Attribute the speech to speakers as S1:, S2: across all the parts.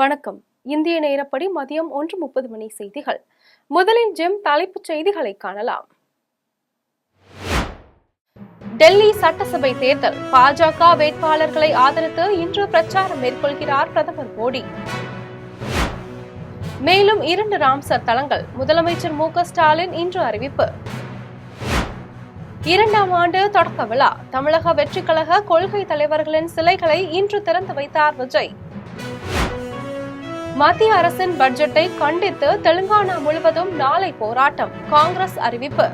S1: வணக்கம். இந்திய நேரப்படி மதியம் 1:30 மணி செய்திகள். முதலில் ஜெம் தலைப்புச் செய்திகளை காணலாம். டெல்லி சட்டசபை தேர்தல், பாஜக வேட்பாளர்களை ஆதரித்து இன்று பிரச்சாரம் மேற்கொள்கிறார் பிரதமர் மோடி. மேலும் 2 ராம்சர் தலங்கள், முதலமைச்சர் மு.க.ஸ்டாலின் இன்று அறிவிப்பு. 2ஆம் ஆண்டு தொடக்க விழா, தமிழக வெற்றிக் கழக கொள்கை தலைவர்களின் சிலைகளை இன்று திறந்து வைத்தார் விஜய். மத்திய அரசின் பட்ஜெட்டை கண்டித்து தெலுங்கானா முழுவதும் நாளை போராட்டம், காங்கிரஸ் அறிவிப்பு.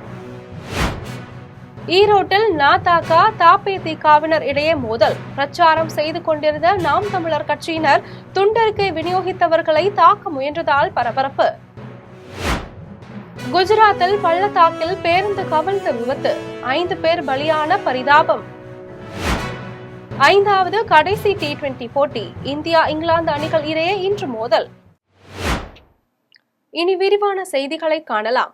S1: ஈரோட்டில் ந.த.க, த.பே.தி.க-வினர் இடையே மோதல், பிரச்சாரம் செய்து கொண்டிருந்த நாம் தமிழர் கட்சியினர் துண்டறிக்கை விநியோகித்தவர்களை தாக்க முயன்றதால் பரபரப்பு. குஜராத்தில் பள்ளத்தாக்கில் பேருந்து கவிழ்ந்த விபத்து, 5 பேர் பலியான பரிதாபம். 5வது கடைசி T20 போட்டி, இந்தியா இங்கிலாந்து அணிகள் இடையே இன்று மோதல். இனி விரிவான செய்திகளை காணலாம்.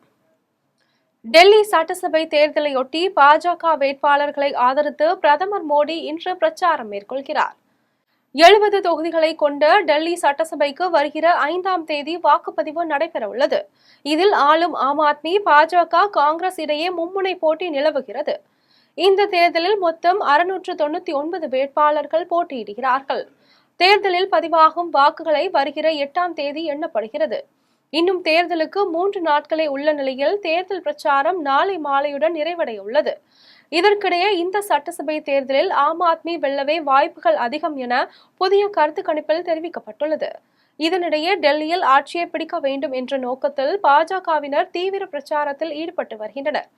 S1: டெல்லி சட்டசபை தேர்தலையொட்டி பாஜக வேட்பாளர்களை ஆதரித்து பிரதமர் மோடி இன்று பிரச்சாரம் மேற்கொள்கிறார். 70 தொகுதிகளை கொண்ட டெல்லி சட்டசபைக்கு வருகிற 5ஆம் தேதி வாக்குப்பதிவு நடைபெற உள்ளது. இதில் ஆளும் ஆம் ஆத்மி, பாஜக, காங்கிரஸ் இடையே மும்முனை போட்டி நிலவுகிறது. இந்த தேர்தலில் மொத்தம் 699 வேட்பாளர்கள் போட்டியிடுகிறார்கள். தேர்தலில் பதிவாகும் வாக்குகளை வருகிற 8ஆம் தேதி எண்ணப்படுகிறது. இன்னும் தேர்தலுக்கு 3 நாட்களே உள்ள நிலையில் தேர்தல் பிரச்சாரம் நாளை மாலையுடன் நிறைவடைய உள்ளது. இதற்கிடையே இந்த சட்டசபை தேர்தலில் ஆம் ஆத்மி வெல்லவே வாய்ப்புகள் அதிகம் என புதிய கருத்து கணிப்பில் தெரிவிக்கப்பட்டுள்ளது. இதனிடையே டெல்லியில் ஆட்சியை பிடிக்க வேண்டும் என்ற நோக்கத்தில் பாஜகவினர் தீவிர பிரச்சாரத்தில் ஈடுபட்டு வருகின்றனர்.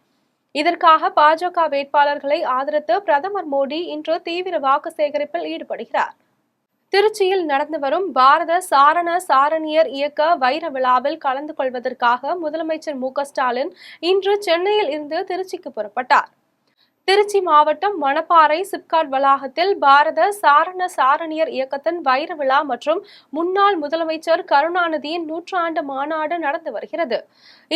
S1: இதற்காக பாஜக வேட்பாளர்களை ஆதரித்து பிரதமர் மோடி இன்று தீவிர வாக்கு சேகரிப்பில் ஈடுபடுகிறார். திருச்சியில் நடந்து வரும் பாரத சாரண சாரணியர் இயக்க வைர விழாவில் கலந்து கொள்வதற்காக முதலமைச்சர் மு.க.ஸ்டாலின் இன்று சென்னையில் இருந்து திருச்சிக்கு புறப்பட்டார். திருச்சி மாவட்டம் மணப்பாறை சிப்காட் வளாகத்தில் பாரத சாரண சாரணியர் இயக்கத்தின் வைர விழா மற்றும் முன்னாள் முதலமைச்சர் கருணாநிதியின் 100ஆண்டு மாநாடு நடந்து வருகிறது.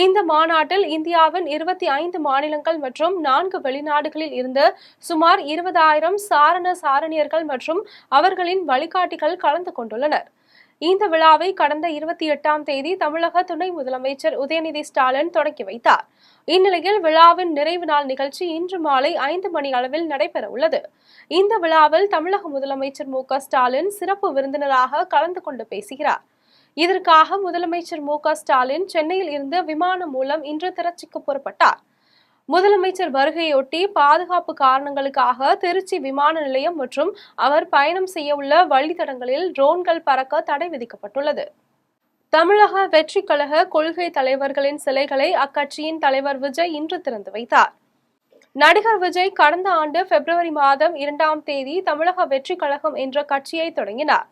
S1: இந்த மாநாட்டில் இந்தியாவின் 25 மாநிலங்கள் மற்றும் 4 வெளிநாடுகளில் இருந்து சுமார் 20,000 சாரண சாரணியர்கள் மற்றும் அவர்களின் வழிகாட்டிகள் கலந்து கொண்டுள்ளனர். இந்த விழாவை கடந்த 28ஆம் தேதி தமிழக துணை முதலமைச்சர் உதயநிதி ஸ்டாலின் தொடங்கி வைத்தார். இந்நிலையில் விழாவின் நிறைவு நாள் நிகழ்ச்சி இன்று மாலை 5 மணி அளவில் நடைபெற உள்ளது. இந்த விழாவில் தமிழக முதலமைச்சர் மு.க.ஸ்டாலின் சிறப்பு விருந்தினராக கலந்து கொண்டு பேசுகிறார். இதற்காக முதலமைச்சர் மு.க.ஸ்டாலின் சென்னையில் இருந்து விமானம் மூலம் இன்று திருச்சிக்கு புறப்பட்டார். முதலமைச்சர் வருகையொட்டி பாதுகாப்பு காரணங்களுக்காக திருச்சி விமான நிலையம் மற்றும் அவர் பயணம் செய்ய உள்ள வழித்தடங்களில் ட்ரோன்கள் பறக்க தடை விதிக்கப்பட்டுள்ளது. தமிழக வெற்றிக் கழக கொள்கை தலைவர்களின் சிலைகளை அக்கட்சியின் தலைவர் விஜய் இன்று திறந்து வைத்தார். நடிகர் விஜய் கடந்த ஆண்டு பிப்ரவரி மாதம் 2ஆம் தேதி தமிழக வெற்றிக் கழகம் என்ற கட்சியை தொடங்கினார்.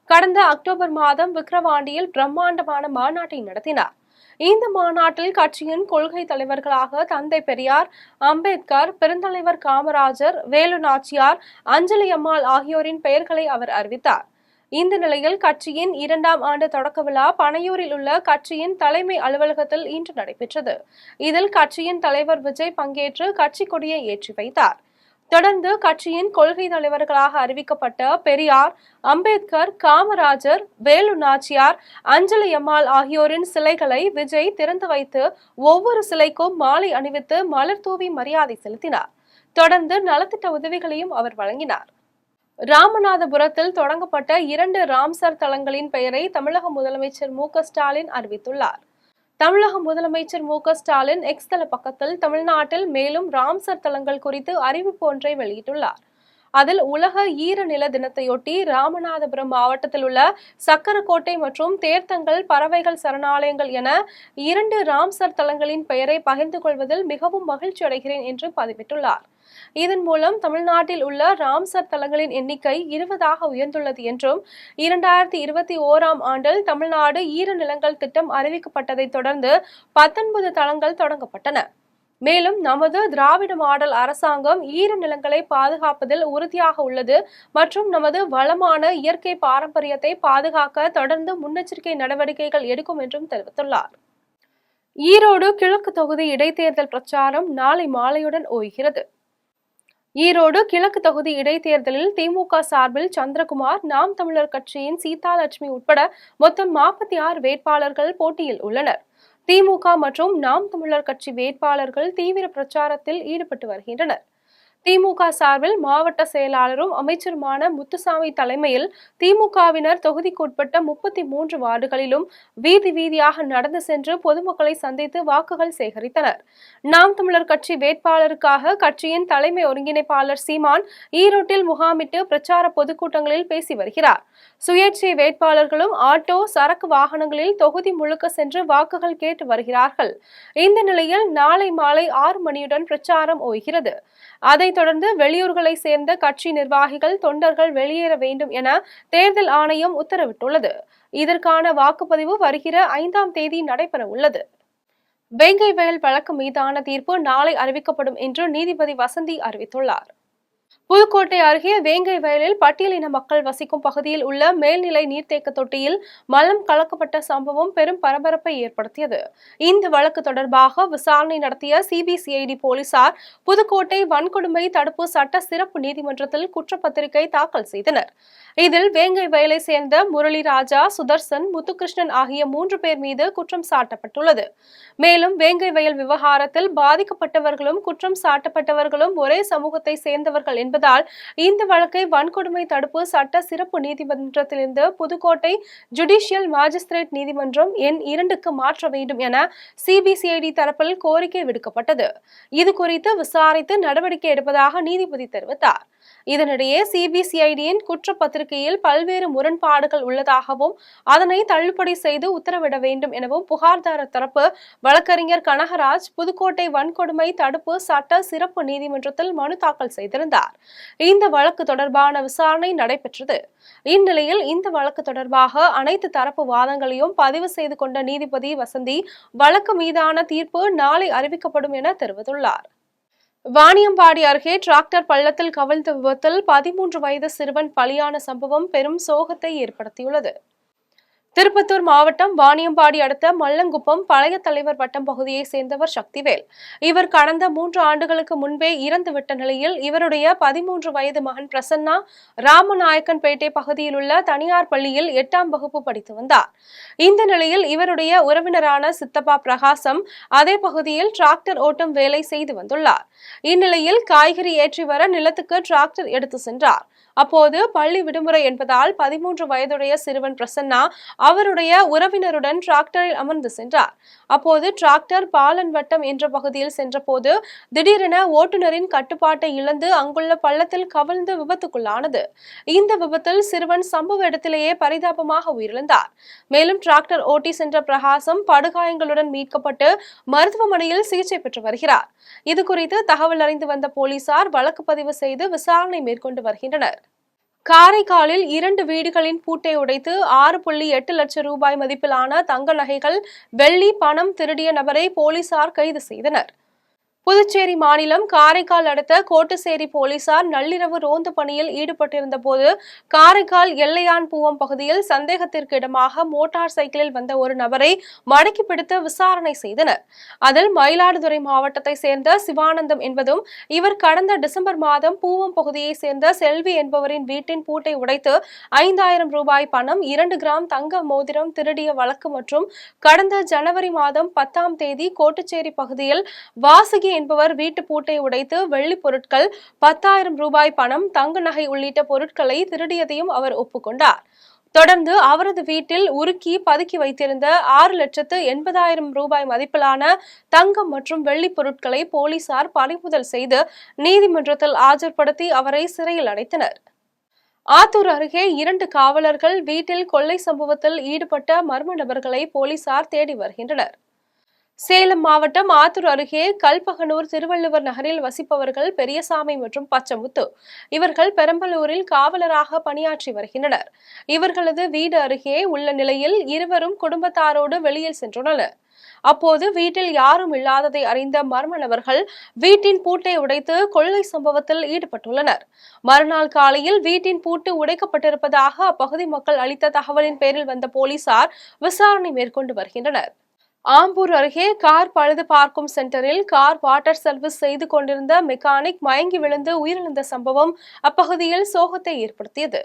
S1: கடந்த அக்டோபர் மாதம் விக்கிரவாண்டியில் பிரம்மாண்டமான மாநாட்டை நடத்தினார். இந்த மாநாட்டில் கட்சியின் கொள்கை தலைவர்களாக தந்தை பெரியார், அம்பேத்கர், பெருந்தலைவர் காமராஜர், வேலு நாச்சியார், அஞ்சலி அம்மாள் ஆகியோரின் பெயர்களை அவர் அறிவித்தார். இந்த நிலையில் கட்சியின் 2ஆம் ஆண்டு தொடக்க விழா பனையூரில் உள்ள கட்சியின் தலைமை அலுவலகத்தில் இன்று நடைபெற்றது. இதில் கட்சியின் தலைவர் விஜய் பங்கேற்று கட்சி கொடியை ஏற்றி வைத்தார். தொடர்ந்து கட்சியின் கொள்கை தலைவர்களாக அறிவிக்கப்பட்ட பெரியார், அம்பேத்கர், காமராஜர், வேலு நாச்சியார், அஞ்சலி அம்மாள் ஆகியோரின் சிலைகளை விஜய் திறந்து வைத்து ஒவ்வொரு சிலைக்கும் மாலை அணிவித்து மலர் தூவி மரியாதை செலுத்தினார். தொடர்ந்து நலத்திட்ட உதவிகளையும் அவர் வழங்கினார். ராமநாதபுரத்தில் தொடங்கப்பட்ட 2 ராம்சர் தலங்களின் பெயரை தமிழக முதலமைச்சர் மு.க.ஸ்டாலின் அறிவித்துள்ளார். தமிழக முதலமைச்சர் மு.க.ஸ்டாலின் எக்ஸ் தள பக்கத்தில் தமிழ்நாட்டில் மேலும் ராம்சர் தலங்கள் குறித்து அறிவிப்பு ஒன்றை வெளியிட்டுள்ளார். அதில் உலக ஈரநில தினத்தையொட்டி ராமநாதபுரம் மாவட்டத்தில் உள்ள சக்கரக்கோட்டை மற்றும் தேர்த்தங்கல் பறவைகள் சரணாலயங்கள் என 2 ராம்சர் தலங்களின் பெயரை பகிர்ந்து கொள்வதில் மிகவும் மகிழ்ச்சி அடைகிறேன் என்று பதிவிட்டுள்ளார். இதன் மூலம் தமிழ்நாட்டில் உள்ள ராம்சர் தலங்களின் எண்ணிக்கை 20ஆக உயர்ந்துள்ளது என்றும் 2021ஆம் ஆண்டில் தமிழ்நாடு ஈரநிலங்கள் திட்டம் அறிவிக்கப்பட்டதை தொடர்ந்து 19 தலங்கள் தொடங்கப்பட்டன. மேலும் நமது திராவிட மாடல் அரசாங்கம் ஈரநிலங்களை பாதுகாப்பதில் உறுதியாக உள்ளது மற்றும் நமது வளமான இயற்கை பாரம்பரியத்தை பாதுகாக்க தொடர்ந்து முன்னெச்சரிக்கை நடவடிக்கைகள் எடுக்கும் என்றும் தெரிவித்துள்ளார். ஈரோடு கிழக்கு தொகுதி இடைத்தேர்தல் பிரச்சாரம் நாளை மாலையுடன் ஓய்கிறது. ஈரோடு கிழக்கு தொகுதி இடைத்தேர்தலில் திமுக சார்பில் சந்திரகுமார், நாம் தமிழர் கட்சியின் சீதாலட்சுமி உட்பட மொத்தம் 46 வேட்பாளர்கள் போட்டியில் உள்ளனர். திமுக மற்றும் நாம் தமிழர் கட்சி வேட்பாளர்கள் தீவிர பிரச்சாரத்தில் ஈடுபட்டு வருகின்றனர். திமுக சார்பில் மாவட்ட செயலாளரும் அமைச்சருமான முத்துசாமி தலைமையில் திமுகவினர் தொகுதிக்குட்பட்ட 33 வார்டுகளிலும் வீதி வீதியாக நடந்து சென்று பொதுமக்களை சந்தித்து வாக்குகள் சேகரித்தனர். நாம் தமிழர் கட்சி வேட்பாளருக்காக கட்சியின் தலைமை ஒருங்கிணைப்பாளர் சீமான் ஈரோட்டில் முகாமிட்டு பிரச்சார பொதுக்கூட்டங்களில் பேசி வருகிறார். சுயேட்சை வேட்பாளர்களும் ஆட்டோ, சரக்கு வாகனங்களில் தொகுதி முழுக்க சென்று வாக்குகள் கேட்டு வருகிறார்கள். இந்த நிலையில் நாளை மாலை 6 மணியுடன் பிரச்சாரம் ஓய்கிறது. அதைத் தொடர்ந்து வெளியூர்களை சேர்ந்த கட்சி நிர்வாகிகள், தொண்டர்கள் வெளியேற வேண்டும் என தேர்தல் ஆணையம் உத்தரவிட்டுள்ளது. இதற்கான வாக்குப்பதிவு வருகிற 5ஆம் தேதி நடைபெற உள்ளது. வேங்கை வயல் வழக்கு மீதான தீர்ப்பு நாளை அறிவிக்கப்படும் என்று நீதிபதி வசந்தி அறிவித்துள்ளார். புதுக்கோட்டை அருகே வேங்கை வயலில் பட்டியலின மக்கள் வசிக்கும் பகுதியில் உள்ள மேல்நிலை நீர்த்தேக்க தொட்டியில் மலம் கலக்கப்பட்ட சம்பவம் பெரும் பரபரப்பை ஏற்படுத்தியது. இந்த வழக்கு தொடர்பாக விசாரணை நடத்திய சிபிசிஐடி போலீசார் புதுக்கோட்டை வன்கொடுமை தடுப்பு சட்ட சிறப்பு நீதிமன்றத்தில் குற்றப்பத்திரிகை தாக்கல் செய்தனர். இதில் வேங்கை வயலை சேர்ந்த முரளிராஜா, சுதர்சன், முத்துகிருஷ்ணன் ஆகிய 3 பேர் மீது குற்றம் சாட்டப்பட்டுள்ளது. மேலும் வேங்கை வயல் விவகாரத்தில் பாதிக்கப்பட்டவர்களும் குற்றம் சாட்டப்பட்டவர்களும் ஒரே சமூகத்தை சேர்ந்தவர்கள் என்பதால் இந்த வழக்கை வன்கொடுமை தடுப்பு சட்ட சிறப்பு நீதிமன்றத்திலிருந்து புதுக்கோட்டை ஜுடிஷியல் மாஜிஸ்திரேட் நீதிமன்றம் எண் 2க்கு மாற்ற வேண்டும் என சிபிசிஐடி தரப்பில் கோரிக்கை விடுக்கப்பட்டது. இது குறித்து விசாரித்து நடவடிக்கை எடுப்பதாக நீதிபதி தெரிவித்தார். இதனிடையே சிபிசிஐடியின் குற்றப்பத்திரிகையில் பல்வேறு முரண்பாடுகள் உள்ளதாகவும் அதனை தள்ளுபடி செய்து உத்தரவிட வேண்டும் எனவும் புகார்தாரர் தரப்பு வழக்கறிஞர் கனகராஜ் புதுக்கோட்டை வன்கொடுமை தடுப்பு சட்ட சிறப்பு நீதிமன்றத்தில் மனு தாக்கல் செய்திருந்தார். இந்த வழக்கு தொடர்பான விசாரணை நடைபெற்றது. இந்நிலையில் இந்த வழக்கு தொடர்பாக அனைத்து தரப்பு வாதங்களையும் பதிவு செய்து கொண்ட நீதிபதி வசந்தி வழக்கு மீதான தீர்ப்பு நாளை அறிவிக்கப்படும் என தெரிவித்துள்ளார். வாணியம்பாடி அருகே டிராக்டர் பள்ளத்தில் கவிழ்ந்த விபத்தில் 13 வயது சிறுவன் பலியான சம்பவம் பெரும் சோகத்தை ஏற்படுத்தியுள்ளது. திருப்பத்தூர் மாவட்டம் வாணியம்பாடி அடுத்த மல்லங்குப்பம் பழைய தலைவர் வட்டம் பகுதியை சேர்ந்தவர் சக்திவேல். இவர் கடந்த 3 ஆண்டுகளுக்கு முன்பே இறந்துவிட்ட நிலையில் இவருடைய 13 வயது மகன் பிரசன்னா ராமநாயக்கன்பேட்டை பகுதியில் உள்ள தனியார் பள்ளியில் 8ஆம் வகுப்பு படித்து வந்தார். இந்த நிலையில் இவருடைய உறவினரான சித்தப்பா பிரகாசம் அதே பகுதியில் டிராக்டர் ஓட்டும் வேலை செய்து வந்துள்ளார். இந்நிலையில் காய்கறி ஏற்றி வர நிலத்துக்கு டிராக்டர் எடுத்து சென்றார். அப்போது பள்ளி விடுமுறை என்பதால் 13 வயதுடைய சிறுவன் பிரசன்னா அவருடைய உறவினருடன் டிராக்டரில் அமர்ந்து சென்றார். அப்போது டிராக்டர் பாலன் வட்டம் என்ற பகுதியில் சென்றபோது திடீரென ஓட்டுநரின் கட்டுப்பாட்டை இழந்து அங்குள்ள பள்ளத்தில் கவிழ்ந்து விபத்துக்குள்ளானது. இந்த விபத்தில் சிறுவன் சம்பவ இடத்திலேயே பரிதாபமாக உயிரிழந்தார். மேலும் டிராக்டர் ஓட்டி சென்ற பிரகாசம் படுகாயங்களுடன் மீட்கப்பட்டு மருத்துவமனையில் சிகிச்சை பெற்று வருகிறார். இதுகுறித்து தகவல் அறிந்து வந்த போலீசார் வழக்கு பதிவு செய்து விசாரணை மேற்கொண்டு வருகின்றனர். காரைக்காலில் 2 வீடுகளின் பூட்டை உடைத்து 6.8 லட்சம் ரூபாய் மதிப்பிலான தங்க நகைகள், வெள்ளி, பணம் திருடிய நபரை போலீசார் கைது செய்தனர். புதுச்சேரி மாநிலம் காரைக்கால் அடுத்த கோட்டுசேரி போலீசார் நள்ளிரவு ரோந்து பணியில் ஈடுபட்டிருந்த போது காரைக்கால் எல்லையான் பூவம் பகுதியில் சந்தேகத்திற்கு இடமாக மோட்டார் சைக்கிளில் வந்த ஒரு நபரை மடக்கி பிடித்து விசாரணை செய்தனர். அதில் மயிலாடுதுறை மாவட்டத்தை சேர்ந்த சிவானந்தம் என்பதும் இவர் கடந்த டிசம்பர் மாதம் பூவம் பகுதியை சேர்ந்த செல்வி என்பவரின் வீட்டின் பூட்டை உடைத்து 5000 ரூபாய் பணம், 2 கிராம் தங்க மோதிரம் திருடிய வழக்கு மற்றும் கடந்த ஜனவரி மாதம் 10ஆம் தேதி கோட்டுச்சேரி பகுதியில் வாசுகி என்பவர் வீட்டு பூட்டை உடைத்து வெள்ளி பொருட்கள், 10,000 ரூபாய் பணம், தங்க நகை உள்ளிட்ட பொருட்களை திருடியதையும் அவர் ஒப்புக்கொண்டார். தொடர்ந்து அவரது வீட்டில் உருக்கி பதுக்கி வைத்திருந்த 6,80,000 ரூபாய் மதிப்பிலான தங்கம் மற்றும் வெள்ளி பொருட்களை போலீசார் பறிமுதல் செய்து நீதிமன்றத்தில் ஆஜர்படுத்தி அவரை சிறையில் அடைத்தனர். ஆத்தூர் அருகே 2 காவலர்கள் வீட்டில் கொள்ளை சம்பவத்தில் ஈடுபட்ட மர்ம நபர்களை போலீசார் தேடி வருகின்றனர். சேலம் மாவட்டம் ஆத்தூர் அருகே கல்பகனூர் திருவள்ளுவர் நகரில் வசிப்பவர்கள் பெரியசாமி மற்றும் பச்சமுத்து. இவர்கள் பெரம்பலூரில் காவலராக பணியாற்றி வருகின்றனர். இவர்களது வீடு அருகே உள்ள நிலையில் இருவரும் குடும்பத்தாரோடு வெளியில் சென்றுள்ளனர். அப்போது வீட்டில் யாரும் இல்லாததை அறிந்த மர்ம நபர்கள் வீட்டின் பூட்டை உடைத்து கொள்ளை சம்பவத்தில் ஈடுபட்டுள்ளனர். மறுநாள் காலையில் வீட்டின் பூட்டு உடைக்கப்பட்டிருப்பதாக அப்பகுதி மக்கள் அளித்த தகவலின் பேரில் வந்த போலீசார் விசாரணை மேற்கொண்டு வருகின்றனர். ஆம்பூர் அருகே கார் பழுது பார்க்கும் சென்டரில் கார் வாட்டர் சர்வீஸ் செய்து கொண்டிருந்த மெக்கானிக் மயங்கி விழுந்து உயிரிழந்த சம்பவம் அப்பகுதியில் சோகத்தை ஏற்படுத்தியது.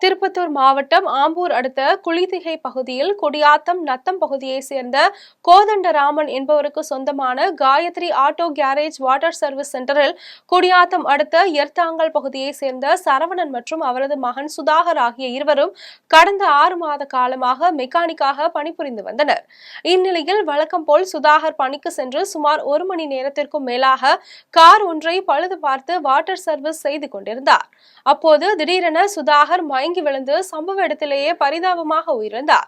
S1: திருப்பத்தூர் மாவட்டம் ஆம்பூர் அடுத்த குளிதிகை பகுதியில் குடியாத்தம் நத்தம் பகுதியை சேர்ந்த கோதண்டராமன் என்பவருக்கு சொந்தமான Gayathri auto garage water service சென்டரில் குடியாத்தம் அடுத்த எர்த்தாங்கல் பகுதியை சேர்ந்த சரவணன் மற்றும் அவரது மகன் சுதாகர் ஆகிய இருவரும் கடந்த 6 மாத காலமாக மெக்கானிக்காக பணிபுரிந்து வந்தனர். இந்நிலையில் வழக்கம் போல் சுதாகர் பணிக்கு சென்று சுமார் 1 மணி நேரத்திற்கும் மேலாக கார் ஒன்றை பழுது பார்த்து வாட்டர் சர்வீஸ் செய்து கொண்டிருந்தார். அப்போது திடீரென சுதாகர் மயங்கி விழுந்து சம்பவ இடத்திலேயே பரிதாபமாக உயிரிழந்தார்.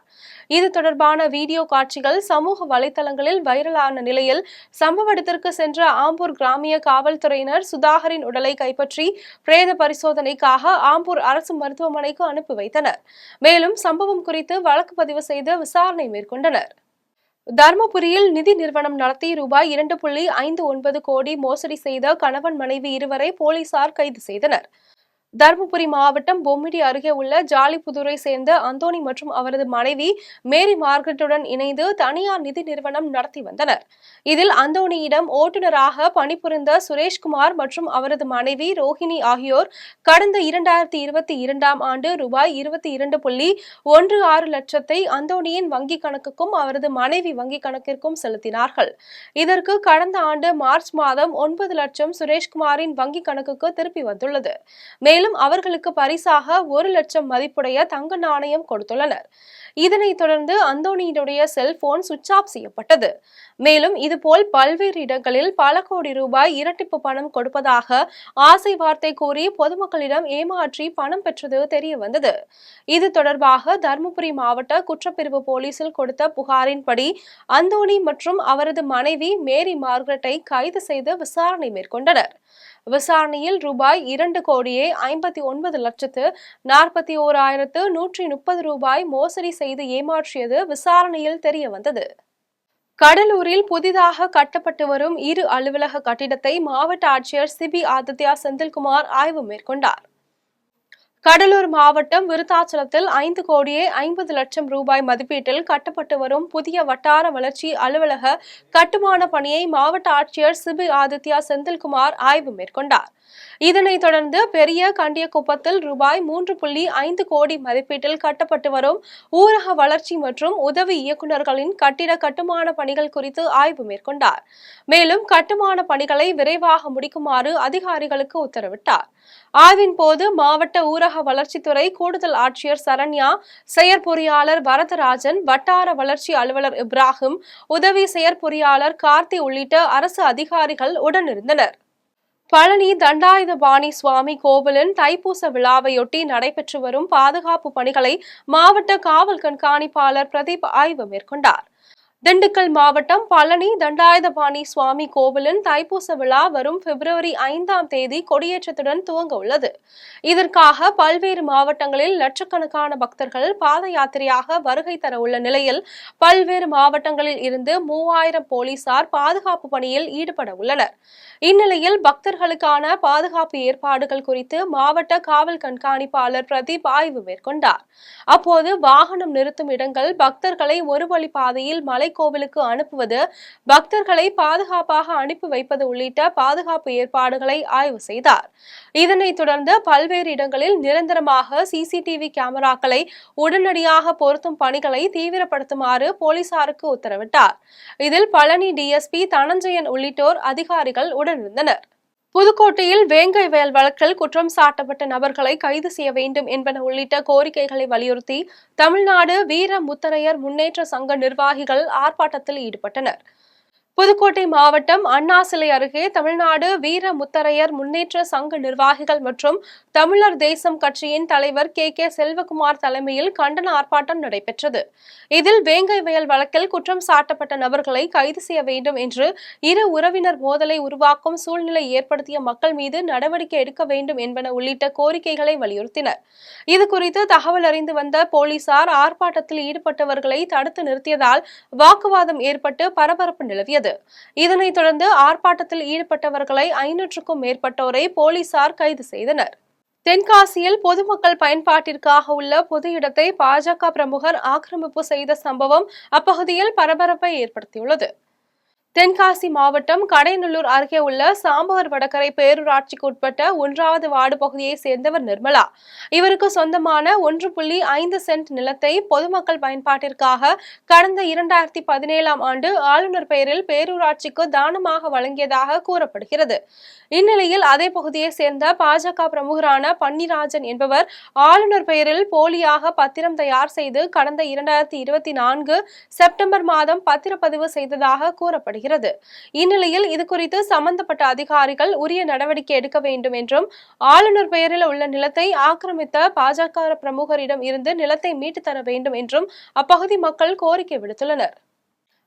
S1: இது தொடர்பான வீடியோ காட்சிகள் சமூக வலைதளங்களில் வைரலான நிலையில் சம்பவ இடத்திற்கு சென்ற ஆம்பூர் கிராமிய காவல்துறையினர் சுதாகரின் உடலை கைப்பற்றி பிரேத பரிசோதனைக்காக ஆம்பூர் அரசு மருத்துவமனைக்கு அனுப்பி வைத்தனர். மேலும் சம்பவம் குறித்து வழக்கு பதிவு செய்து விசாரணை மேற்கொண்டனர். தர்மபுரியில் நிதி நிறுவனம் நடத்தி ரூபாய் 2.59 கோடி மோசடி செய்த கணவன் மனைவி இருவரை போலீசார் கைது செய்தனர். தருமபுரி மாவட்டம் பொம்மிடி அருகே உள்ள ஜாலிபுதூரை சேர்ந்த அந்தோணி மற்றும் அவரது மனைவி மேரி மார்கரெட்டுடன் இணைந்து தனியார் நிதி நிறுவனம் நடத்தி வந்தனர். இதில் அந்தோணியிடம் ஓட்டுநராக பணிபுரிந்த சுரேஷ்குமார் மற்றும் அவரது மனைவி ரோஹிணி ஆகியோர் கடந்த 2022ஆம் ஆண்டு ரூபாய் 22.16 லட்சத்தை அந்தோணியின் வங்கிக் கணக்குக்கும் அவரது மனைவி வங்கிக் கணக்கிற்கும் செலுத்தினார்கள். இதற்கு கடந்த ஆண்டு மார்ச் மாதம் 9 லட்சம் சுரேஷ்குமாரின் வங்கிக் கணக்குக்கு திருப்பி வந்துள்ளது. மேலும் அவர்களுக்கு பரிசாக 1 லட்சம் மதிப்புடைய தங்க நாணயம் கொடுத்துள்ளனர். இதனைத் தொடர்ந்து அந்தோணியினுடைய செல்போன் சுவிட்ச் ஆஃப் செய்யப்பட்டது. மேலும் இதுபோல் பல்வேறு இடங்களில் பல கோடி ரூபாய் இரட்டிப்பு பணம் கொடுப்பதாக ஆசை வார்த்தை கூறி பொதுமக்களிடம் ஏமாற்றி பணம் பெற்றது தெரிய வந்தது. இது தொடர்பாக தருமபுரி மாவட்ட குற்றப்பிரிவு போலீசில் கொடுத்த புகாரின்படி அந்தோணி மற்றும் அவரது மனைவி மேரி மார்கரெட்டை கைது செய்து விசாரணை மேற்கொண்டனர். விசாரணையில் ரூபாய் 2,59,41,4130 ரூபாய் மோசடி செய்து ஏமாற்றியது விசாரணையில் தெரிய வந்தது. கடலூரில் புதிதாக கட்டப்பட்டு வரும் 2 அலுவலக கட்டிடத்தை மாவட்ட ஆட்சியர் சிபி ஆதித்யா செந்தில்குமார் ஆய்வு மேற்கொண்டார். கடலூர் மாவட்டம் விருத்தாச்சலத்தில் 5,50,00,000 ரூபாய் மதிப்பீட்டில் கட்டப்பட்டு வரும் புதிய வட்டார வளர்ச்சி அலுவலக கட்டுமான பணியை மாவட்ட ஆட்சியர் சிபி ஆதித்யா செந்தில்குமார் ஆய்வு மேற்கொண்டார். இதனைத் தொடர்ந்து பெரிய கண்டியகுப்பத்தில் ரூபாய் 3.5 கோடி மதிப்பீட்டில் கட்டப்பட்டு வரும் ஊரக வளர்ச்சி மற்றும் உதவி இயக்குநர்களின் கட்டிட கட்டுமான பணிகள் குறித்து ஆய்வு மேற்கொண்டார். மேலும் கட்டுமான பணிகளை விரைவாக முடிக்குமாறு அதிகாரிகளுக்கு உத்தரவிட்டார். ஆய்வின் போது மாவட்ட ஊரக வளர்ச்சித்துறை கூடுதல் ஆட்சியர் சரண்யா, செயற்பொறியாளர் வரதராஜன், வட்டார வளர்ச்சி அலுவலர் இப்ராஹிம், உதவி செயற்பொறியாளர் கார்த்தி உள்ளிட்ட அரசு அதிகாரிகள் உடனிருந்தனர். பழனி தண்டாயுதபாணி சுவாமி கோவிலின் தைப்பூச விழாவையொட்டி நடைபெற்று வரும் பாதுகாப்பு பணிகளை மாவட்ட காவல் கண்காணிப்பாளர் பிரதீப் ஆய்வு மேற்கொண்டார். திண்டுக்கல் மாவட்டம் பழனி தண்டாயுதபாணி சுவாமி கோவிலின் தைப்பூச விழா வரும் பிப்ரவரி 5ஆம் தேதி கொடியேற்றத்துடன் துவங்க உள்ளது. இதற்காக பல்வேறு மாவட்டங்களில் லட்சக்கணக்கான பக்தர்கள் பாத யாத்திரையாக வருகை தர உள்ள நிலையில் பல்வேறு மாவட்டங்களில் இருந்து 3000 போலீசார் பாதுகாப்பு பணியில் ஈடுபட உள்ளனர். இந்நிலையில் பக்தர்களுக்கான பாதுகாப்பு ஏற்பாடுகள் குறித்து மாவட்ட காவல் கண்காணிப்பாளர் பிரதீப் ஆய்வு மேற்கொண்டார். அப்போது வாகனம் நிறுத்தும் இடங்கள், பக்தர்களை ஒரு வழி பாதையில் மலைக்கோவிலுக்கு அனுப்புவது, பக்தர்களை பாதுகாப்பாக அனுப்பி வைப்பது உள்ளிட்ட பாதுகாப்பு ஏற்பாடுகளை ஆய்வு செய்தார். இதனைத் தொடர்ந்து பல்வேறு இடங்களில் நிரந்தரமாக சிசிடிவி கேமராக்களை உடனடியாக பொருத்தும் பணிகளை தீவிரப்படுத்துமாறு போலீசாருக்கு உத்தரவிட்டார். இதில் பழனி டிஎஸ்பி தனஞ்சயன் உள்ளிட்டோர் அதிகாரிகள் உடனிருந்தனர். புதுக்கோட்டையில் வேங்கை வயல் வழக்கில் குற்றம் சாட்டப்பட்ட நபர்களை கைது செய்ய வேண்டும் என்பன உள்ளிட்ட கோரிக்கைகளை வலியுறுத்தி தமிழ்நாடு வீர முத்தரையர் முன்னேற்ற சங்க நிர்வாகிகள் ஆர்ப்பாட்டத்தில் ஈடுபட்டனர். புதுக்கோட்டை மாவட்டம் அண்ணா சிலை அருகே தமிழ்நாடு வீர முத்தரையர் முன்னேற்ற சங்க நிர்வாகிகள் மற்றும் தமிழர் தேசம் கட்சியின் தலைவர் கே செல்வகுமார் தலைமையில் கண்டன ஆர்ப்பாட்டம் நடைபெற்றது. இதில் வேங்கை வயல் வழக்கில் குற்றம் சாட்டப்பட்ட நபர்களை கைது செய்ய வேண்டும் என்று, இரு உறவினர் மோதலை உருவாக்கும் சூழ்நிலை ஏற்படுத்திய மக்கள் மீது நடவடிக்கை எடுக்க வேண்டும் என்பன உள்ளிட்ட கோரிக்கைகளை வலியுறுத்தினர். இதுகுறித்து தகவல் அறிந்து வந்த போலீசார் ஆர்ப்பாட்டத்தில் ஈடுபட்டவர்களை தடுத்து நிறுத்தியதால் வாக்குவாதம் ஏற்பட்டு பரபரப்பு நிலவியது. இதனைத் தொடர்ந்து ஆர்ப்பாட்டத்தில் ஈடுபட்டவர்களை 500க்கும் மேற்பட்டோரை போலீசார் கைது செய்தனர். தென்காசியில் பொதுமக்கள் பயன்பாட்டிற்காக உள்ள பொது இடத்தை பாஜக பிரமுகர் ஆக்கிரமிப்பு செய்த சம்பவம் அப்பகுதியில் பரபரப்பை ஏற்படுத்தியுள்ளது. தென்காசி மாவட்டம் கடையநல்லூர் அருகே உள்ள சாம்பவர் வடகரை பேரூராட்சிக்கு உட்பட்ட 1வது வார்டு பகுதியை சேர்ந்தவர் நிர்மலா. இவருக்கு சொந்தமான 1.5 சென்ட் நிலத்தை பொதுமக்கள் பயன்பாட்டிற்காக கடந்த 2017ஆம் ஆண்டு ஆளுநர் பெயரில் பேரூராட்சிக்கு தானமாக வழங்கியதாக கூறப்படுகிறது. இந்நிலையில் அதே பகுதியை சேர்ந்த பாஜக பிரமுகரான பன்னிராஜன் என்பவர் ஆளுநர் பெயரில் போலியாக பத்திரம் தயார் செய்து கடந்த 2024 செப்டம்பர் மாதம் பத்திரப்பதிவு செய்ததாக கூறப்படுகிறது. இந்நிலையில் இதுகுறித்து சம்பந்தப்பட்ட அதிகாரிகள் உரிய நடவடிக்கை எடுக்க வேண்டும் என்றும் ஆளுநர் பெயரில் உள்ள நிலத்தை ஆக்கிரமித்த பாஜக பிரமுகரிடம் இருந்து நிலத்தை மீட்டு தர வேண்டும் என்றும் அப்பகுதி மக்கள் கோரிக்கை விடுத்துள்ளனர்.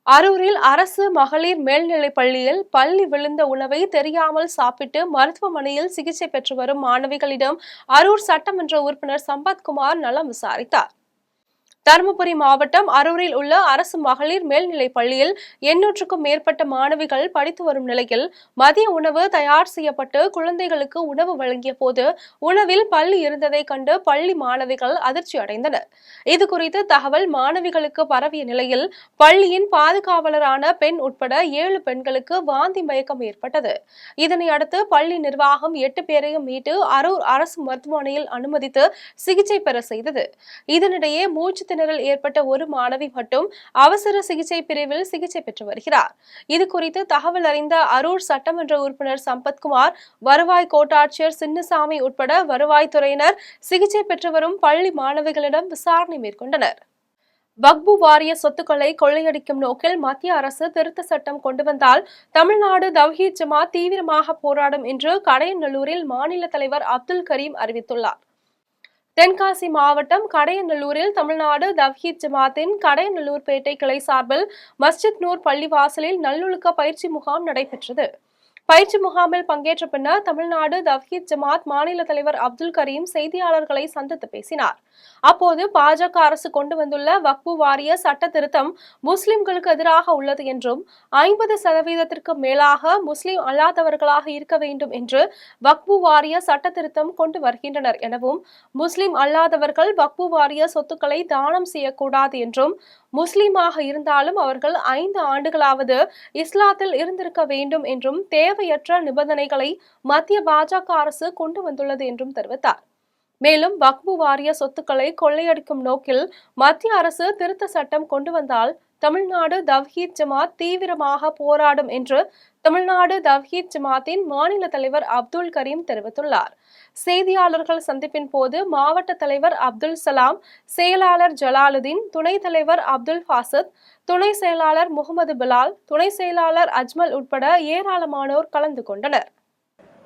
S1: அரூரில் அரசு மகளிர் மேல்நிலைப் பள்ளியில் பள்ளி விழுந்த உணவை தெரியாமல் சாப்பிட்டு மருத்துவமனையில் சிகிச்சை பெற்று வரும் மாணவிகளிடம் அரூர் சட்டமன்ற உறுப்பினர் சம்பத்குமார் நலம் விசாரித்தார். தருமபுரி மாவட்டம் அரூரில் உள்ள அரசு மகளிர் மேல்நிலைப் பள்ளியில் 800க்கும் மேற்பட்ட மாணவிகள் படித்து வரும் நிலையில் மதிய உணவு தயார் செய்யப்பட்டு குழந்தைகளுக்கு உணவு வழங்கிய போது உணவில் பள்ளி இருந்ததை கண்டு பள்ளி மாணவிகள் அதிர்ச்சி அடைந்தனர். இதுகுறித்து தகவல் மாணவிகளுக்கு பரவிய நிலையில் பள்ளியின் பாதுகாவலரான பெண் உட்பட 7 பெண்களுக்கு வாந்தி மயக்கம் ஏற்பட்டது. இதனை அடுத்து பள்ளி நிர்வாகம் 8 பேரையும் மீட்டு அரூர் அரசு மருத்துவமனையில் அனுமதித்து சிகிச்சை பெற செய்தது. இதனிடையே மூச்சு திணறல் ஏற்பட்ட ஒரு மாணவி மட்டும் அவசர சிகிச்சை பிரிவில் சிகிச்சை பெற்று வருகிறார். இது குறித்து தகவல் அறிந்த அரூர் சட்டமன்ற உறுப்பினர் சம்பத்குமார், வருவாய் கோட்டாட்சியர் சின்னசாமி உட்பட வருவாய்த்துறையினர் சிகிச்சை பெற்று வரும் பள்ளி மாணவிகளிடம் விசாரணை மேற்கொண்டனர். வக்பு வாரிய சொத்துக்களை கொள்ளையடிக்கும் நோக்கில் மத்திய அரசு திருத்த சட்டம் கொண்டு வந்தால் தமிழ்நாடு தவ்ஹீத் ஜமாத் தீவிரமாக போராடும் என்று கடையநல்லூரில் மாநில தலைவர் அப்துல் கரீம் அறிவித்துள்ளார். தென்காசி மாவட்டம் கடையநல்லூரில் தமிழ்நாடு தவ்ஹீத் ஜமாத்தின் கடையநல்லூர் பேட்டை கிளை சார்பில் மஸ்ஜித் நூர் பள்ளிவாசலில் நல்லொழுக்க பயிற்சி முகாம் நடைபெற்றது. பயிற்சி முகாமில் பங்கேற்ற பின்னர் தமிழ்நாடு தவ்ஹீத் ஜமாத் மாநில தலைவர் அப்துல் கரீம் செய்தியாளர்களை சந்தித்து பேசினார். அப்போது பாஜக அரசு கொண்டு வந்துள்ள வக்பு வாரிய சட்ட திருத்தம் முஸ்லிம்களுக்கு எதிராக உள்ளது என்றும் 50% மேலாக முஸ்லிம் அல்லாதவர்களாக இருக்க வேண்டும் என்று வக்பு வாரிய சட்ட திருத்தம் கொண்டு வருகின்றனர் எனவும், முஸ்லிம் அல்லாதவர்கள் வக்பு வாரிய சொத்துக்களை தானம் செய்யக்கூடாது என்றும், முஸ்லிமாக இருந்தாலும் அவர்கள் 5 ஆண்டுகளாவது இஸ்லாத்தில் இருந்திருக்க வேண்டும் என்றும் தேவையற்ற நிபந்தனைகளை மத்திய பாஜக அரசு கொண்டு வந்துள்ளது என்றும் தெரிவித்தார். மேலும் வக்பு வாரிய சொத்துக்களை கொள்ளையடிக்கும் நோக்கில் மத்திய அரசு திருத்த சட்டம் கொண்டு வந்தால் தமிழ்நாடு தவ்ஹீத் ஜமாத் தீவிரமாக போராடும் என்று தமிழ்நாடு தவ்ஹீத் ஜமாத்தின் மாநில தலைவர் அப்துல் கரீம் தெரிவித்துள்ளார். செய்தியாளர்கள் சந்திப்பின் போது மாவட்ட தலைவர் அப்துல் சலாம், செயலாளர் ஜலாலுதீன், துணைத் தலைவர் அப்துல் ஃபாசித், துணை செயலாளர் முகமது பிலால், துணை செயலாளர் அஜ்மல் உட்பட ஏராளமானோர் கலந்து கொண்டனர்.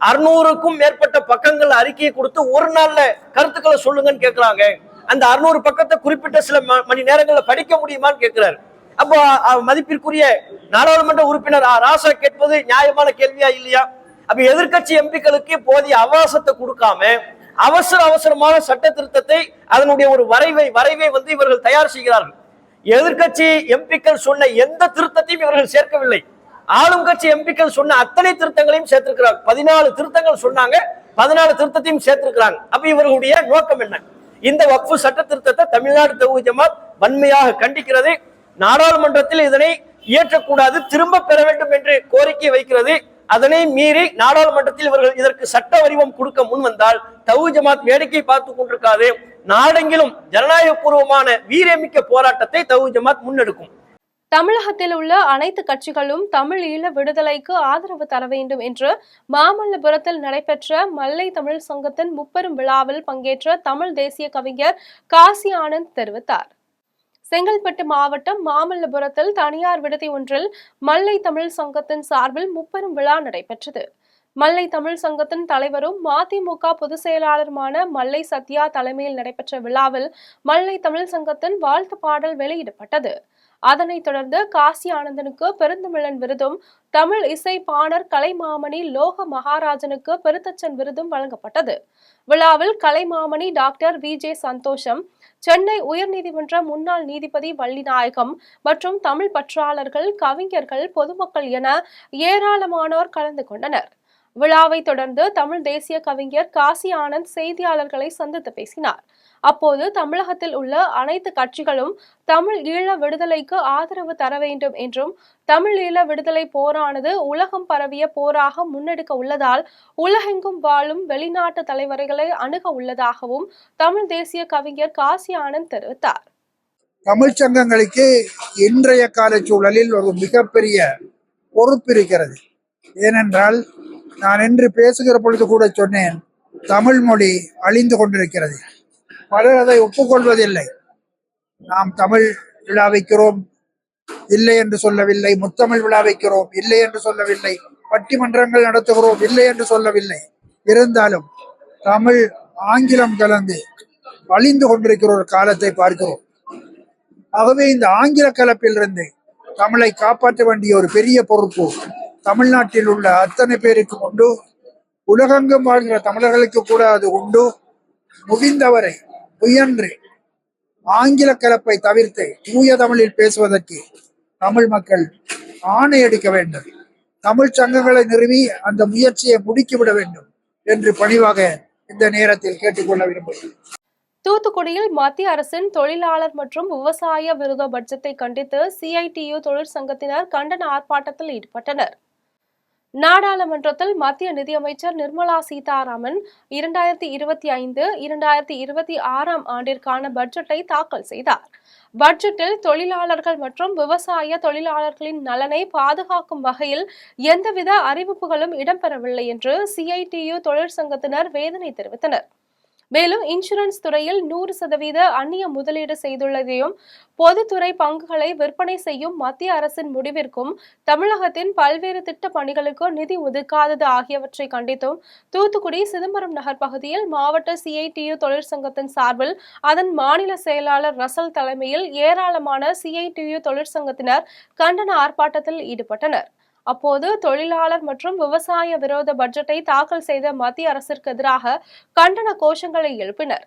S2: 600க்கும் மேற்பட்ட பக்கங்கள் அறிக்கையை கொடுத்து ஒரு நாள்ல கருத்துக்களை சொல்லுங்கன்னு கேட்கிறாங்க. அந்த 600 பக்கத்தை குறிப்பிட்ட சில மணி நேரங்கள்ல படிக்க முடியுமான்னு கேட்கிறாரு. அப்போ மதிப்பிற்குரிய நாடாளுமன்ற உறுப்பினர் ராசா கேட்பது நியாயமான கேள்வியா இல்லையா? அப்ப எதிர்கட்சி எம்பிக்களுக்கு போதிய அவகாசத்தை கொடுக்காம அவசரமான சட்ட திருத்தத்தை அதனுடைய ஒரு வரைவை வந்து இவர்கள் தயார் செய்கிறார்கள். எதிர்கட்சி எம்பிக்கள் சொன்ன எந்த திருத்தத்தையும் இவர்கள் சேர்க்கவில்லை. ஆளும் கட்சி எம்பிக்கள் சொன்ன அத்தனை திருத்தங்களையும் சேர்த்திருக்கிறாங்க. 14 திருத்தங்கள் சொன்னாங்க, 14 திருத்தத்தையும் சேர்த்திருக்கிறாங்க. அப்ப இவர்களுடைய நோக்கம் என்ன? இந்த வக்ஃபு சட்ட திருத்தத்தை தமிழ்நாடு தவ்ஹீத் ஜமாத் வன்மையாக கண்டிக்கிறது. நாடாளுமன்றத்தில் இதனை இயற்றக்கூடாது, திரும்ப பெற வேண்டும் என்று கோரிக்கை வைக்கிறது. அதனை மீறி நாடாளுமன்றத்தில் இவர்கள் இதற்கு சட்ட வடிவம் கொடுக்க முன் வந்தால் தவ்ஹீத் ஜமாத் வேடிக்கை பார்த்து கொண்டிருக்காது. நாடெங்கிலும் ஜனநாயக பூர்வமான வீரமிக்க போராட்டத்தை தவ்ஹீத் ஜமாத் முன்னெடுக்கும்.
S1: தமிழகத்தில் உள்ள அனைத்து கட்சிகளும் தமிழ் ஈழ விடுதலைக்கு ஆதரவு தர வேண்டும் என்று மாமல்லபுரத்தில் நடைபெற்ற மல்லை தமிழ் சங்கத்தின் முப்பெரும் விழாவில் பங்கேற்ற தமிழ் தேசிய கவிஞர் காசி ஆனந்த் தெரிவித்தார். செங்கல்பட்டு மாவட்டம் மாமல்லபுரத்தில் தனியார் விடுதி ஒன்றில் மல்லை தமிழ் சங்கத்தின் சார்பில் முப்பெரும் விழா நடைபெற்றது. மல்லை தமிழ் சங்கத்தின் தலைவரும் மதிமுக பொதுச் செயலாளருமான மல்லை சத்யா தலைமையில் நடைபெற்ற விழாவில் மல்லை தமிழ் சங்கத்தின் வாழ்த்து பாடல் வெளியிடப்பட்டது. அதனைத் தொடர்ந்து காசி ஆனந்தனுக்கு பெருந்தமிழன் விருதும், தமிழ் இசை பாணர் கலைமாமணி லோக மகாராஜனுக்கு பெருத்தச்சன் விருதும் வழங்கப்பட்டது. விழாவில் கலைமாமணி டாக்டர் VJ சந்தோஷம், சென்னை உயர்நீதிமன்ற முன்னாள் நீதிபதி வள்ளிநாயகம் மற்றும் தமிழ் பற்றாளர்கள், கவிஞர்கள், பொதுமக்கள் என ஏராளமானோர் கலந்து கொண்டனர். விழாவை தொடர்ந்து தமிழ் தேசிய கவிஞர் காசி ஆனந்த் செய்தியாளர்களை சந்தித்து பேசினார். அப்போது தமிழகத்தில் உள்ள அனைத்து கட்சிகளும் தமிழ் ஈழ விடுதலைக்கு ஆதரவு தர வேண்டும் என்றும், தமிழ் ஈழ விடுதலை போரானது உலகம் பரவிய போராக முன்னெடுக்க உள்ளதால் உலகெங்கும் வாழும் வெளிநாட்டு தலைவர்களை அணுக உள்ளதாகவும் தமிழ் தேசிய கவிஞர் காசி ஆனந்த் தெரிவித்தார்.
S3: தமிழ் சங்கங்களுக்கு இன்றைய கால சூழலில் ஒரு மிகப்பெரிய பொறுப்பு இருக்கிறது. ஏனென்றால் நான் இன்று பேசுகிற பொழுது கூட சொன்னேன், தமிழ் மொழி அழிந்து கொண்டிருக்கிறது. பலர் அதை ஒப்புக்கொள்வதில்லை. நாம் தமிழ் விழா வைக்கிறோம் இல்லை என்று சொல்லவில்லை, முத்தமிழ் விழா வைக்கிறோம் இல்லை என்று சொல்லவில்லை, பட்டிமன்றங்கள் நடத்துகிறோம் இல்லை என்று சொல்லவில்லை. இருந்தாலும் தமிழ் ஆங்கிலம் கலந்து அழிந்து கொண்டிருக்கிற ஒரு காலத்தை பார்க்கிறோம். ஆகவே இந்த ஆங்கில கலப்பிலிருந்து தமிழை காப்பாற்ற வேண்டிய ஒரு பெரிய பொறுப்பு தமிழ்நாட்டில் உள்ள அத்தனை பேருக்கு உண்டு. உலகெங்கும் வாழ்கிற தமிழர்களுக்கு கூட அது உண்டு. முடிந்தவரை முயன்று ஆங்கில கலப்பை தவிர்த்து தூய தமிழில் பேசுவதற்கு தமிழ் மக்கள் ஆணை எடுக்க வேண்டும். தமிழ் சங்கங்களை நிறுவி அந்த முயற்சியை முடுக்கிவிட வேண்டும் என்று பணிவாக இந்த நேரத்தில் கேட்டுக்கொள்ள விரும்புகிறேன்.
S1: தூத்துக்குடியில் மத்திய அரசின் தொழிலாளர் மற்றும் விவசாய விரோத பட்ஜெட்டை கண்டித்து CITU தொழிற்சங்கத்தினர் கண்டன ஆர்ப்பாட்டத்தில் ஈடுபட்டனர். நாடாளுமன்றத்தில் மத்திய நிதியமைச்சர் நிர்மலா சீதாராமன் 2025-2026 ஆண்டிற்கான பட்ஜெட்டை தாக்கல் செய்தார். பட்ஜெட்டில் தொழிலாளர்கள் மற்றும் விவசாய தொழிலாளர்களின் நலனை பாதுகாக்கும் வகையில் எந்தவித அறிவிப்புகளும் இடம்பெறவில்லை என்று CITU தொழிற்சங்கத்தினர் வேதனை தெரிவித்தனர். மேலும் இன்சூரன்ஸ் துறையில் 100% அந்நிய முதலீடு செய்துள்ளதையும், பொதுத்துறை பங்குகளை விற்பனை செய்யும் மத்திய அரசின் முடிவிற்கும், தமிழகத்தின் பல்வேறு திட்ட பணிகளுக்கு நிதி ஒதுக்காதது ஆகியவற்றை கண்டித்தும் தூத்துக்குடி சிதம்பரம் நகர் பகுதியில் மாவட்ட CITU தொழிற்சங்கத்தின் சார்பில் அதன் மாநில செயலாளர் ரசல் தலைமையில் ஏராளமான CITU தொழிற்சங்கத்தினர் கண்டன ஆர்ப்பாட்டத்தில் ஈடுபட்டனர். அப்போது தொழிலாளர் மற்றும் விவசாய விரோத பட்ஜெட்டை தாக்கல் செய்த மத்திய அரசிற்கு எதிராக கண்டன கோஷங்களை எழுப்பினர்.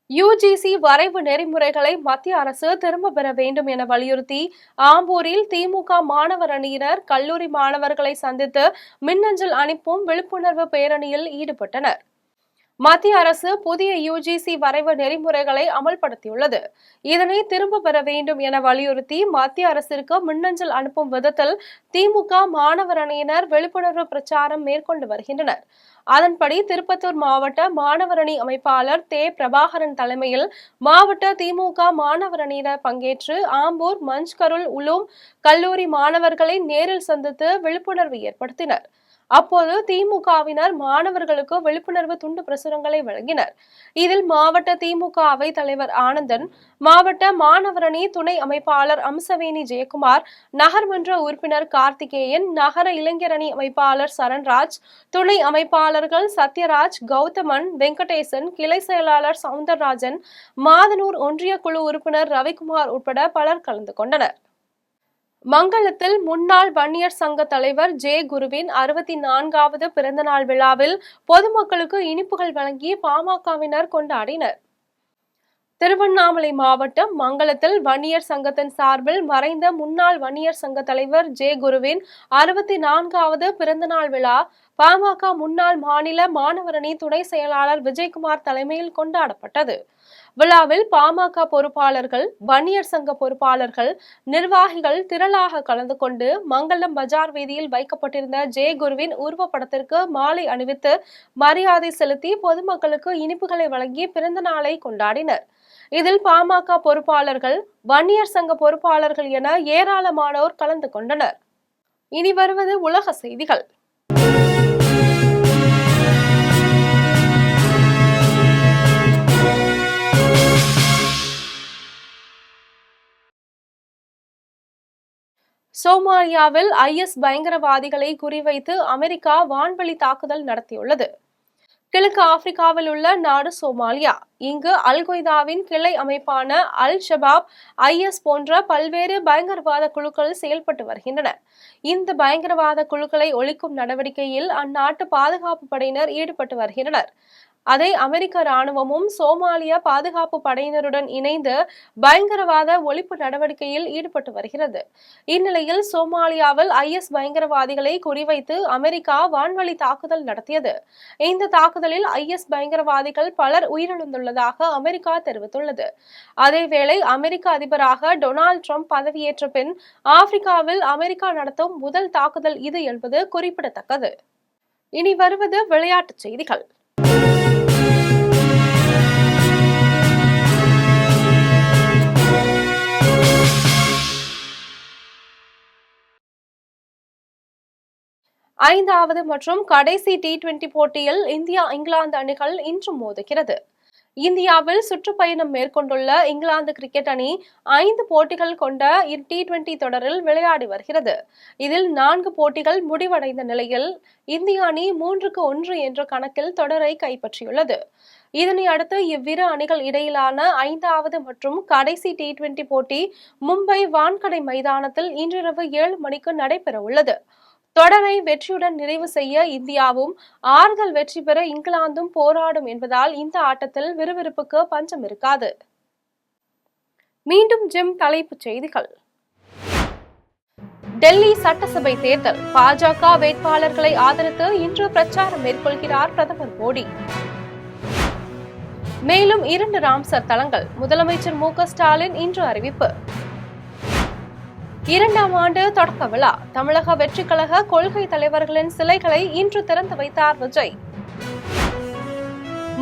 S1: UGC வரைவு நெறிமுறைகளை மத்திய அரசு திரும்ப பெற வேண்டும் என வலியுறுத்தி ஆம்பூரில் திமுக மாணவர் அணியினர் கல்லூரி மாணவர்களை சந்தித்து மின்னஞ்சல் அனுப்பும் விழிப்புணர்வு பேரணியில் ஈடுபட்டனர். மத்திய அரசு புதிய UGC வரைவு நெறிமுறைகளை அமல்படுத்தியுள்ளது. இதனை திரும்ப பெற வேண்டும் என வலியுறுத்தி மத்திய அரசிற்கு மின்னஞ்சல் அனுப்பும் விதத்தில் திமுக மாணவர் அணியினர் விழிப்புணர்வு பிரச்சாரம் மேற்கொண்டு வருகின்றனர். அதன்படி திருப்பத்தூர் மாவட்ட மாணவர் அணி அமைப்பாளர் தே. பிரபாகரன் தலைமையில் மாவட்ட திமுக மாணவர் அணியினர் பங்கேற்று ஆம்பூர் மஞ்ச்கருல் உலூம் கல்லூரி மாணவர்களை நேரில் சந்தித்து விழிப்புணர்வு ஏற்படுத்தினர். அப்போது திமுகவினர் மாணவர்களுக்கு விழிப்புணர்வு துண்டு பிரசுரங்களை வழங்கினர். இதில் மாவட்ட திமுக அவை தலைவர் ஆனந்தன், மாவட்ட மாணவரணி துணை அமைப்பாளர் அம்சவேணி ஜெயக்குமார், நகர்மன்ற உறுப்பினர் கார்த்திகேயன், நகர இளைஞரணி அமைப்பாளர் சரண்ராஜ், துணை அமைப்பாளர்கள் சத்யராஜ், கௌதமன், வெங்கடேசன், கிளை செயலாளர் சவுந்தரராஜன், மாதனூர் ஒன்றிய குழு உறுப்பினர் ரவிக்குமார் உட்பட பலர் கலந்து கொண்டனர். மங்களத்தில் முன்னாள் வன்னியர் சங்க தலைவர் ஜே. குருவின் 64வது பிறந்தநாள் விழாவில் பொதுமக்களுக்கு இனிப்புகள் வழங்கி பாமகவினர் கொண்டாடினர். திருவண்ணாமலை மாவட்டம் மங்களத்தில் வன்னியர் சங்கத்தின் சார்பில் மறைந்த முன்னாள் வன்னியர் சங்க தலைவர் ஜே. குருவின் 64வது பிறந்தநாள் விழா பாமக முன்னாள் மாநில மாணவரணி துணை செயலாளர் விஜயகுமார் தலைமையில் கொண்டாடப்பட்டது. விழாவில் பாமக பொறுப்பாளர்கள், வன்னியர் சங்க பொறுப்பாளர்கள், நிர்வாகிகள் திரளாக கலந்து கொண்டு மங்களம் பஜார் வீதியில் வைக்கப்பட்டிருந்த ஜே. குருவின் உருவப்படத்திற்கு மாலை அணிவித்து மரியாதை செலுத்தி பொதுமக்களுக்கு இனிப்புகளை வழங்கி பிறந்த நாளை கொண்டாடினர். இதில் பாமக பொறுப்பாளர்கள், வன்னியர் சங்க பொறுப்பாளர்கள் என ஏராளமானோர் கலந்து கொண்டனர். இனி வருவது உலக செய்திகள். சோமாலியாவில் IS பயங்கரவாதிகளை குறிவைத்து அமெரிக்கா வான்வழி தாக்குதல் நடத்தியுள்ளது. கிழக்கு ஆப்பிரிக்காவில் உள்ள நாடு சோமாலியா. இங்கு அல்-கொய்தாவின் கிளை அமைப்பான அல்-ஷபாப், IS போன்ற பல்வேறு பயங்கரவாத குழுக்கள் செயல்பட்டு வருகின்றன. இந்த பயங்கரவாத குழுக்களை ஒழிக்கும் நடவடிக்கையில் அந்நாட்டு பாதுகாப்பு படையினர் ஈடுபட்டு வருகின்றனர். அதை அமெரிக்க ராணுவமும் சோமாலிய பாதுகாப்பு படையினருடன் இணைந்து பயங்கரவாத ஒழிப்பு நடவடிக்கையில் ஈடுபட்டு வருகிறது. இந்நிலையில் சோமாலியாவில் IS பயங்கரவாதிகளை குறிவைத்து அமெரிக்கா வான்வழி தாக்குதல் நடத்தியது. இந்த தாக்குதலில் IS பயங்கரவாதிகள் பலர் உயிரிழந்துள்ளதாக அமெரிக்கா தெரிவித்துள்ளது. அதேவேளை அமெரிக்க அதிபராக டொனால்டு டிரம்ப் பதவியேற்ற பின் ஆப்பிரிக்காவில் அமெரிக்கா நடத்தும் முதல் தாக்குதல் இது என்பது குறிப்பிடத்தக்கது. இனி வருவது விளையாட்டுச் செய்திகள். ஐந்தாவது மற்றும் கடைசி T20 போட்டியில் இந்தியா இங்கிலாந்து அணிகள் இன்று மோதுகிறது. இந்தியாவில் சுற்றுப்பயணம் மேற்கொண்டுள்ள இங்கிலாந்து கிரிக்கெட் அணி 5 போட்டிகள் கொண்ட T20 தொடரில் விளையாடி வருகிறது. இதில் 4 போட்டிகள் முடிவடைந்த நிலையில் இந்திய அணி 3-1 என்ற கணக்கில் தொடரை கைப்பற்றியுள்ளது. இதனை அடுத்து இவ்விரு அணிகள் இடையிலான 5வது மற்றும் கடைசி T20 போட்டி மும்பை வான்கடை மைதானத்தில் இன்றிரவு 7 மணிக்கு நடைபெற உள்ளது. தொடரை வெற்றியுடன் நிறைவு செய்ய இந்தியாவும் ஆறுதல் வெற்றி பெற இங்கிலாந்தும் போராடும் என்பதால் இந்த ஆட்டத்தில் விறுவிறுப்புக்கு பஞ்சம் இருக்காது. மீண்டும் ஜிம் தலைப்புச் செய்திகள். டெல்லி சட்டசபை தேர்தல் பாஜக வேட்பாளர்களை ஆதரித்து இன்று பிரச்சாரம் மேற்கொள்கிறார் பிரதமர் மோடி. மேலும் 2 ராம்சர் தலங்கள் முதலமைச்சர் மு.க. ஸ்டாலின் இன்று அறிவிப்பு. 2ஆம் ஆண்டு தொடக்க விழா தமிழக வெற்றிக் கழக கொள்கை தலைவர்களின் சிலைகளை இன்று திறந்து வைத்தார் விஜய்.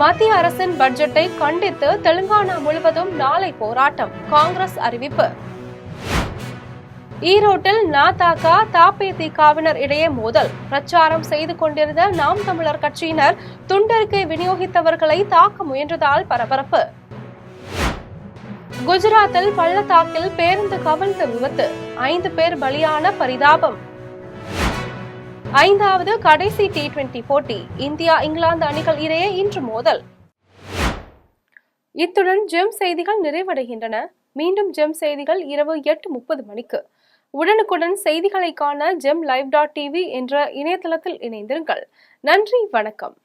S1: மத்திய அரசின் பட்ஜெட்டை கண்டித்து தெலுங்கானா முழுவதும் நாளை போராட்டம் காங்கிரஸ் அறிவிப்பு. ஈரோட்டில் ந.த.க. த.பே.தி.க.வினர் இடையே மோதல் பிரச்சாரம் செய்து கொண்டிருந்த நாம் தமிழர் கட்சியினர் துண்டறிக்கை விநியோகித்தவர்களை தாக்க முயன்றதால் பரபரப்பு. குஜராத்தில் பள்ளத்தாக்கில் பேருந்து கவிழ்ந்த விபத்து 5 பேர் பலியான பரிதாபம். 5வது கடைசி T20 போட்டி இந்தியா இங்கிலாந்து அணிகள் இடையே இன்று மோதல். இத்துடன் ஜெம் செய்திகள் நிறைவடைகின்றன. மீண்டும் ஜெம் செய்திகள் இரவு 8:30 மணிக்கு. உடனுக்குடன் செய்திகளை காண GemLive.tv என்ற இணையதளத்தில் இணைந்திருங்கள். நன்றி, வணக்கம்.